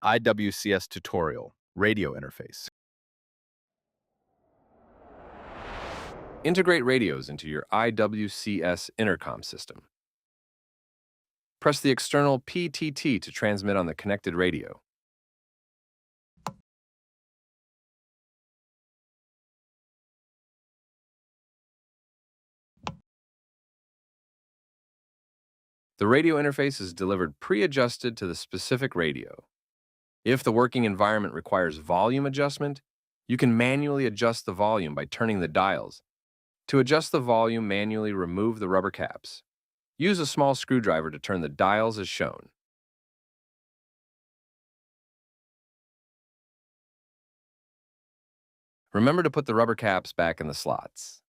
IWCS Tutorial Radio Interface. Integrate radios into your IWCS intercom system. Press the external PTT to transmit on the connected radio. The radio interface is delivered pre-adjusted to the specific radio. If the working environment requires volume adjustment, you can manually adjust the volume by turning the dials. To adjust the volume, manually remove the rubber caps. Use a small screwdriver to turn the dials as shown. Remember to put the rubber caps back in the slots.